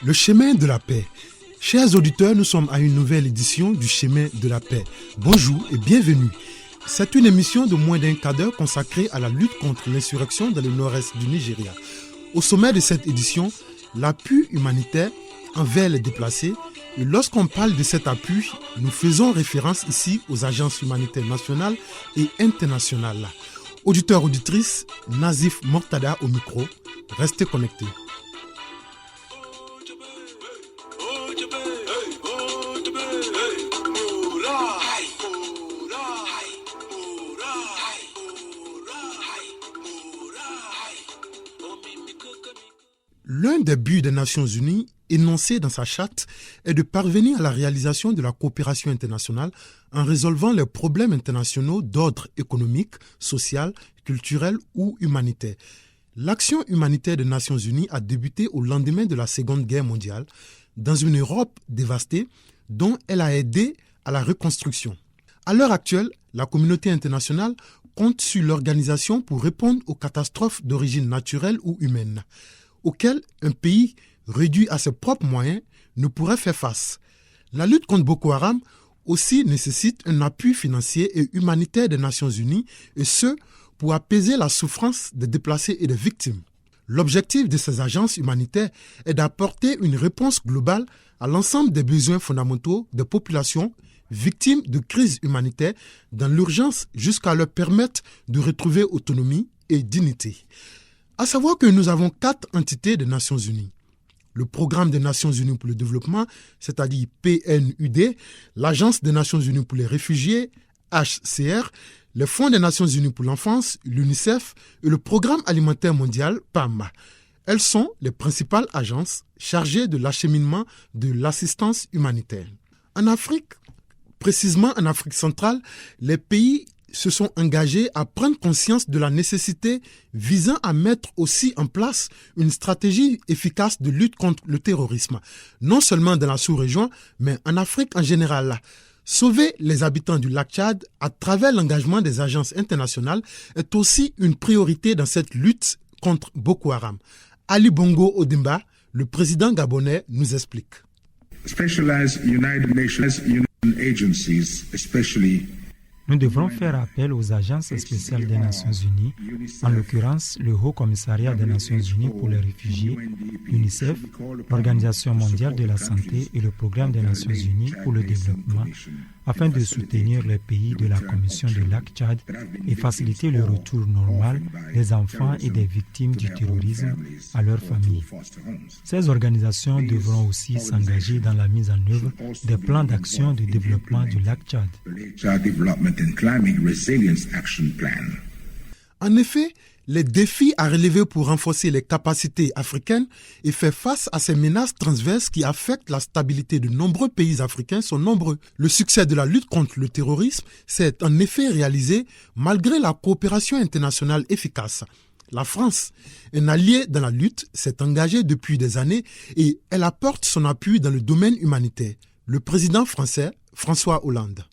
Le chemin de la paix. Chers auditeurs, nous sommes à une nouvelle édition du chemin de la paix. Bonjour et bienvenue. C'est une émission de moins d'un quart d'heure consacrée à la lutte contre l'insurrection dans le nord-est du Nigeria. Au sommet de cette édition, l'appui humanitaire envers les déplacés. Et lorsqu'on parle de cet appui, nous faisons référence ici aux agences humanitaires nationales et internationales. Auditeurs, auditrices, Nazif Mortada au micro. Restez connectés. L'un des buts des Nations Unies, énoncé dans sa charte, est de parvenir à la réalisation de la coopération internationale en résolvant les problèmes internationaux d'ordre économique, social, culturel ou humanitaire. L'action humanitaire des Nations Unies a débuté au lendemain de la Seconde Guerre mondiale, dans une Europe dévastée, dont elle a aidé à la reconstruction. À l'heure actuelle, la communauté internationale compte sur l'organisation pour répondre aux catastrophes d'origine naturelle ou humaine, auxquelles un pays réduit à ses propres moyens ne pourrait faire face. La lutte contre Boko Haram aussi nécessite un appui financier et humanitaire des Nations Unies, et ce, pour apaiser la souffrance des déplacés et des victimes. L'objectif de ces agences humanitaires est d'apporter une réponse globale à l'ensemble des besoins fondamentaux des populations victimes de crises humanitaires dans l'urgence jusqu'à leur permettre de retrouver autonomie et dignité. À savoir que nous avons 4 entités des Nations Unies. Le Programme des Nations Unies pour le développement, c'est-à-dire PNUD, l'Agence des Nations Unies pour les réfugiés, HCR, le Fonds des Nations Unies pour l'enfance, l'UNICEF, et le Programme alimentaire mondial, PAM. Elles sont les principales agences chargées de l'acheminement de l'assistance humanitaire. En Afrique, précisément en Afrique centrale, les pays se sont engagés à prendre conscience de la nécessité visant à mettre aussi en place une stratégie efficace de lutte contre le terrorisme, non seulement dans la sous-région, mais en Afrique en général. Sauver les habitants du lac Tchad à travers l'engagement des agences internationales est aussi une priorité dans cette lutte contre Boko Haram. Ali Bongo Odimba, le président gabonais, nous explique. Specialized United Nations agencies, especially nous devrons faire appel aux agences spéciales des Nations Unies, en l'occurrence le Haut Commissariat des Nations Unies pour les réfugiés, l'UNICEF, l'Organisation mondiale de la santé et le Programme des Nations Unies pour le développement, afin de soutenir les pays de la Commission du lac Tchad et faciliter le retour normal des enfants et des victimes du terrorisme à leurs familles. Ces organisations devront aussi s'engager dans la mise en œuvre des plans d'action de développement du lac Tchad. En effet, les défis à relever pour renforcer les capacités africaines et faire face à ces menaces transverses qui affectent la stabilité de nombreux pays africains sont nombreux. Le succès de la lutte contre le terrorisme s'est en effet réalisé malgré la coopération internationale efficace. La France, un allié dans la lutte, s'est engagée depuis des années et elle apporte son appui dans le domaine humanitaire. Le président français, François Hollande.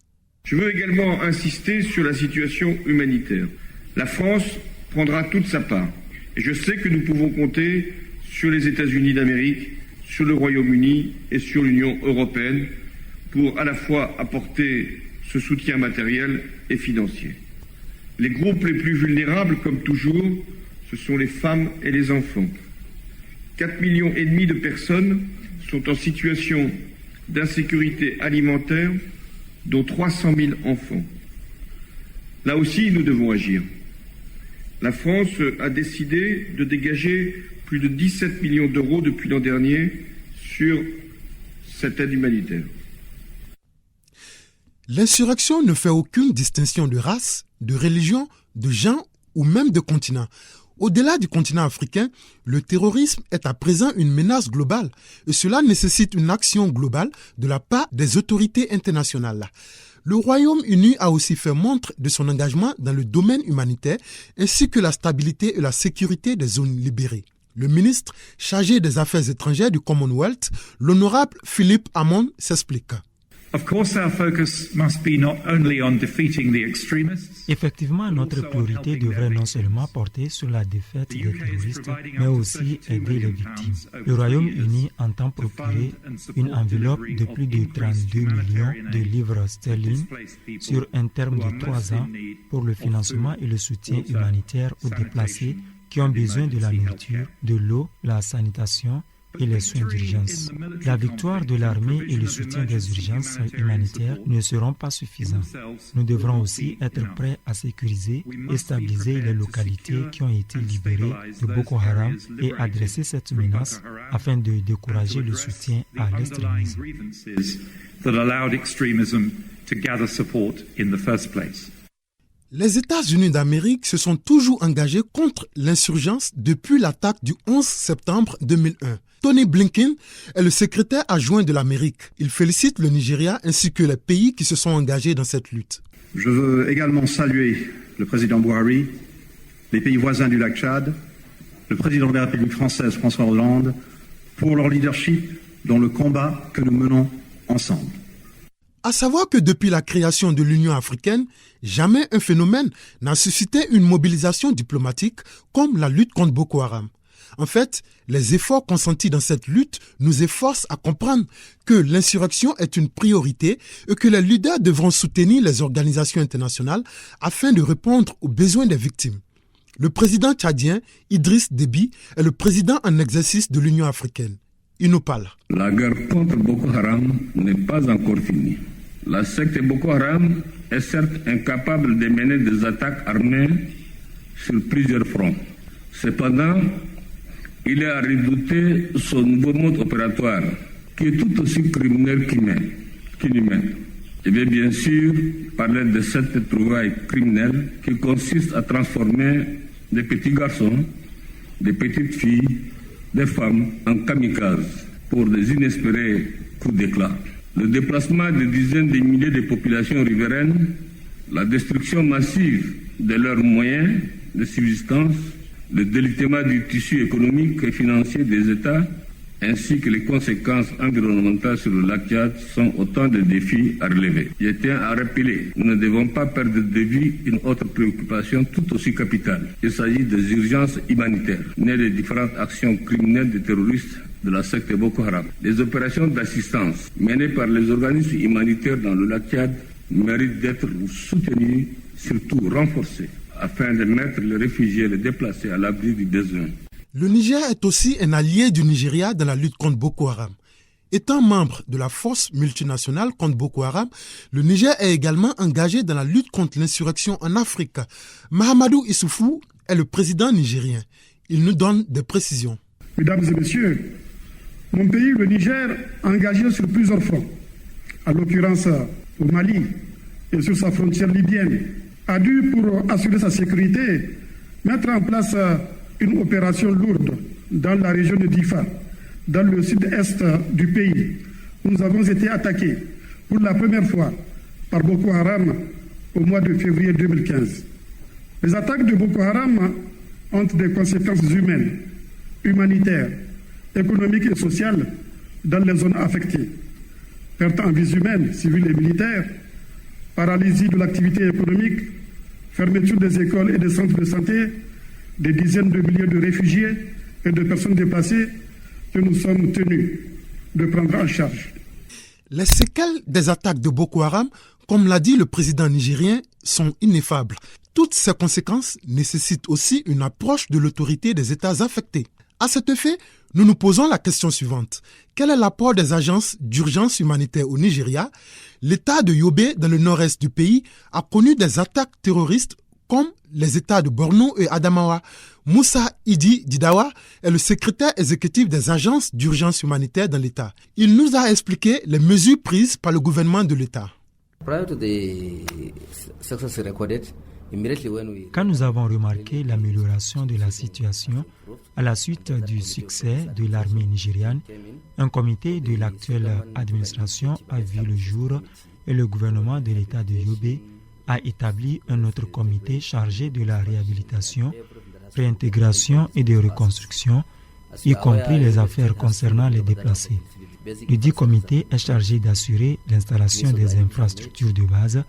Je veux également insister sur la situation humanitaire. La France prendra toute sa part. Et je sais que nous pouvons compter sur les États-Unis d'Amérique, sur le Royaume-Uni et sur l'Union européenne pour à la fois apporter ce soutien matériel et financier. Les groupes les plus vulnérables, comme toujours, ce sont les femmes et les enfants. 4,5 millions de personnes sont en situation d'insécurité alimentaire, dont 300 000 enfants. Là aussi, nous devons agir. La France a décidé de dégager plus de 17 millions d'euros depuis l'an dernier sur cette aide humanitaire. L'insurrection ne fait aucune distinction de race, de religion, de genre ou même de continent. Au-delà du continent africain, le terrorisme est à présent une menace globale et cela nécessite une action globale de la part des autorités internationales. Le Royaume-Uni a aussi fait montre de son engagement dans le domaine humanitaire ainsi que la stabilité et la sécurité des zones libérées. Le ministre chargé des Affaires étrangères du Commonwealth, l'honorable Philippe Hammond, s'explique. Effectivement, notre priorité devrait non seulement porter sur la défaite des terroristes, mais aussi aider les victimes. Le Royaume-Uni entend procurer une enveloppe de plus de 32 millions de livres sterling sur un terme de 3 ans pour le financement et le soutien humanitaire aux déplacés qui ont besoin de la nourriture, de l'eau, la sanitation et les soins d'urgence. La victoire de l'armée et le soutien des urgences humanitaires ne seront pas suffisants. Nous devrons aussi être prêts à sécuriser et stabiliser les localités qui ont été libérées de Boko Haram et adresser cette menace afin de décourager le soutien à l'extrémisme. Les États-Unis d'Amérique se sont toujours engagés contre l'insurgence depuis l'attaque du 11 septembre 2001. Tony Blinken est le secrétaire adjoint de l'Amérique. Il félicite le Nigeria ainsi que les pays qui se sont engagés dans cette lutte. Je veux également saluer le président Buhari, les pays voisins du lac Tchad, le président de la République française François Hollande pour leur leadership dans le combat que nous menons ensemble. À savoir que depuis la création de l'Union africaine, jamais un phénomène n'a suscité une mobilisation diplomatique comme la lutte contre Boko Haram. En fait, les efforts consentis dans cette lutte nous efforcent à comprendre que l'insurrection est une priorité et que les leaders devront soutenir les organisations internationales afin de répondre aux besoins des victimes. Le président tchadien, Idriss Déby, est le président en exercice de l'Union africaine. Il nous parle. La guerre contre Boko Haram n'est pas encore finie. La secte Boko Haram est certes incapable de mener des attaques armées sur plusieurs fronts. Cependant, il est à redouter son nouveau mode opératoire, qui est tout aussi criminel qu'inhumain. Je vais bien sûr parler de cette trouvaille criminelle qui consiste à transformer des petits garçons, des petites filles, des femmes en kamikazes pour des inespérés coups d'éclat. Le déplacement de dizaines de milliers de populations riveraines, la destruction massive de leurs moyens de subsistance, le délitement du tissu économique et financier des États, ainsi que les conséquences environnementales sur le lac Tchad sont autant de défis à relever. Je tiens à rappeler, nous ne devons pas perdre de vue une autre préoccupation tout aussi capitale. Il s'agit des urgences humanitaires, nées des différentes actions criminelles des terroristes de la secte Boko Haram. Les opérations d'assistance menées par les organismes humanitaires dans le lac Tchad méritent d'être soutenues, surtout renforcées, afin de mettre les réfugiés et les déplacés à l'abri du besoin. Le Niger est aussi un allié du Nigeria dans la lutte contre Boko Haram. Étant membre de la force multinationale contre Boko Haram, le Niger est également engagé dans la lutte contre l'insurrection en Afrique. Mahamadou Issoufou est le président nigérien. Il nous donne des précisions. Mesdames et messieurs, mon pays, le Niger, engagé sur plusieurs fronts, en l'occurrence au Mali et sur sa frontière libyenne, a dû, pour assurer sa sécurité, mettre en place une opération lourde dans la région de Difa, dans le sud-est du pays, où nous avons été attaqués pour la première fois par Boko Haram au mois de février 2015. Les attaques de Boko Haram ont des conséquences humaines, humanitaires, économiques et sociales dans les zones affectées. Perte en vies humaines, civiles et militaires, paralysie de l'activité économique, fermeture des écoles et des centres de santé, des dizaines de milliers de réfugiés et de personnes déplacées que nous sommes tenus de prendre en charge. Les séquelles des attaques de Boko Haram, comme l'a dit le président nigérien, sont ineffables. Toutes ces conséquences nécessitent aussi une approche de l'autorité des États affectés. À cet effet, nous nous posons la question suivante. Quel est l'apport des agences d'urgence humanitaire au Nigeria? L'État de Yobe, dans le nord-est du pays, a connu des attaques terroristes comme les États de Borno et Adamawa. Moussa Idi Didawa est le secrétaire exécutif des agences d'urgence humanitaire dans l'État. Il nous a expliqué les mesures prises par le gouvernement de l'État. Quand nous avons remarqué l'amélioration de la situation à la suite du succès de l'armée nigériane, un comité de l'actuelle administration a vu le jour et le gouvernement de l'État de Yobe a établi un autre comité chargé de la réhabilitation, réintégration et de reconstruction, y compris les affaires concernant les déplacés. Le dit comité est chargé d'assurer l'installation des infrastructures de base,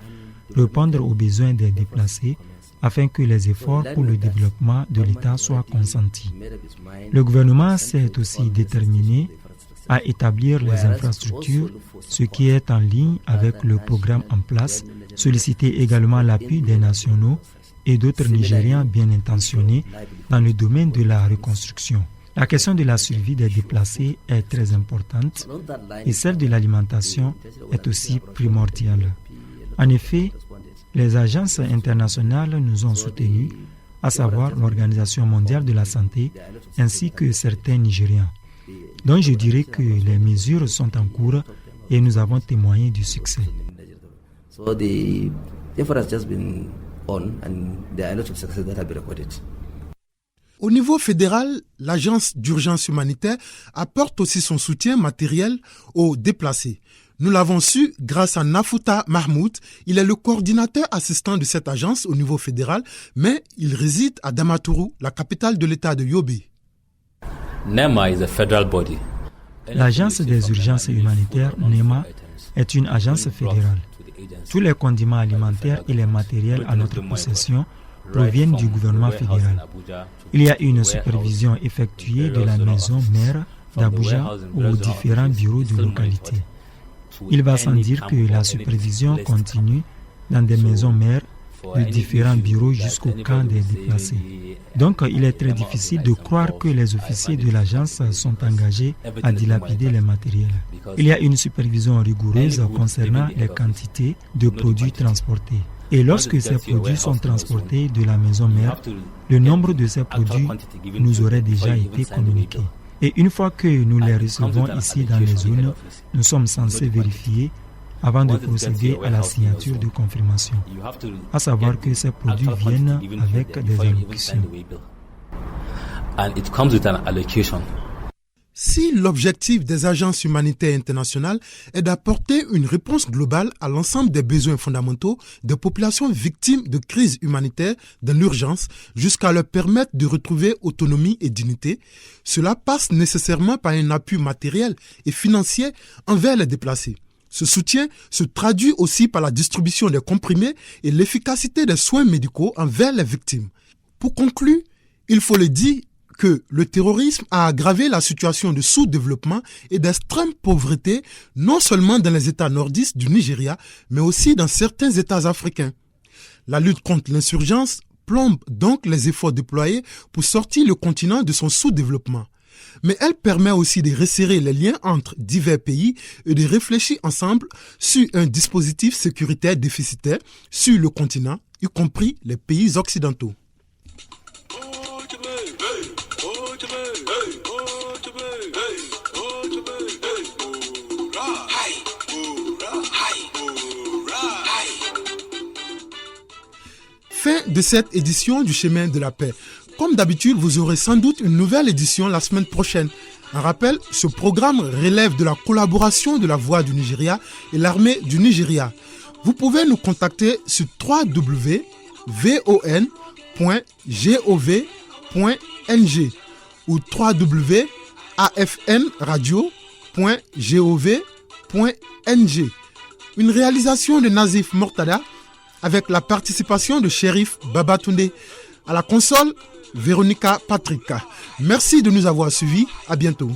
répondre aux besoins des déplacés afin que les efforts pour le développement de l'État soient consentis. Le gouvernement s'est aussi déterminé à établir les infrastructures, ce qui est en ligne avec le programme en place, solliciter également l'appui des nationaux et d'autres Nigériens bien intentionnés dans le domaine de la reconstruction. La question de la survie des déplacés est très importante et celle de l'alimentation est aussi primordiale. En effet, les agences internationales nous ont soutenus, à savoir l'Organisation mondiale de la santé ainsi que certains Nigériens. Donc je dirais que les mesures sont en cours et nous avons témoigné du succès. Au niveau fédéral, l'Agence d'urgence humanitaire apporte aussi son soutien matériel aux déplacés. Nous l'avons su grâce à Nafouta Mahmoud. Il est le coordinateur assistant de cette agence au niveau fédéral, mais il réside à Damaturu, la capitale de l'État de Yobe. NEMA is a federal body. L'Agence des urgences humanitaires, NEMA, est une agence fédérale. Tous les condiments alimentaires et les matériels à notre possession proviennent du gouvernement fédéral. Il y a une supervision effectuée de la maison mère d'Abuja aux différents bureaux de localité. Il va sans dire que la supervision continue dans des maisons mères de différents bureaux jusqu'au camp des déplacés. Donc, il est très difficile de croire que les officiers de l'agence sont engagés à dilapider les matériels. Il y a une supervision rigoureuse concernant les quantités de produits transportés. Et lorsque ces produits sont transportés de la maison mère, le nombre de ces produits nous aurait déjà été communiqué. Et une fois que nous les recevons ici dans les zones, nous sommes censés vérifier avant de procéder à la signature de confirmation, à savoir que ces produits viennent avec des allocations. Si l'objectif des agences humanitaires internationales est d'apporter une réponse globale à l'ensemble des besoins fondamentaux des populations victimes de crises humanitaires dans l'urgence jusqu'à leur permettre de retrouver autonomie et dignité, cela passe nécessairement par un appui matériel et financier envers les déplacés. Ce soutien se traduit aussi par la distribution des comprimés et l'efficacité des soins médicaux envers les victimes. Pour conclure, il faut le dire que le terrorisme a aggravé la situation de sous-développement et d'extrême pauvreté, non seulement dans les États nordistes du Nigeria, mais aussi dans certains États africains. La lutte contre l'insurgence plombe donc les efforts déployés pour sortir le continent de son sous-développement. Mais elle permet aussi de resserrer les liens entre divers pays et de réfléchir ensemble sur un dispositif sécuritaire déficitaire sur le continent, y compris les pays occidentaux. Fin de cette édition du Chemin de la Paix. Comme d'habitude, vous aurez sans doute une nouvelle édition la semaine prochaine. Un rappel, ce programme relève de la collaboration de la Voix du Nigeria et l'armée du Nigeria. Vous pouvez nous contacter sur www.von.gov.ng ou www.afnradio.gov.ng. Une réalisation de Nazif Mortada avec la participation de Shérif Babatunde. À la console, Véronica Patrick. Merci de nous avoir suivis. À bientôt.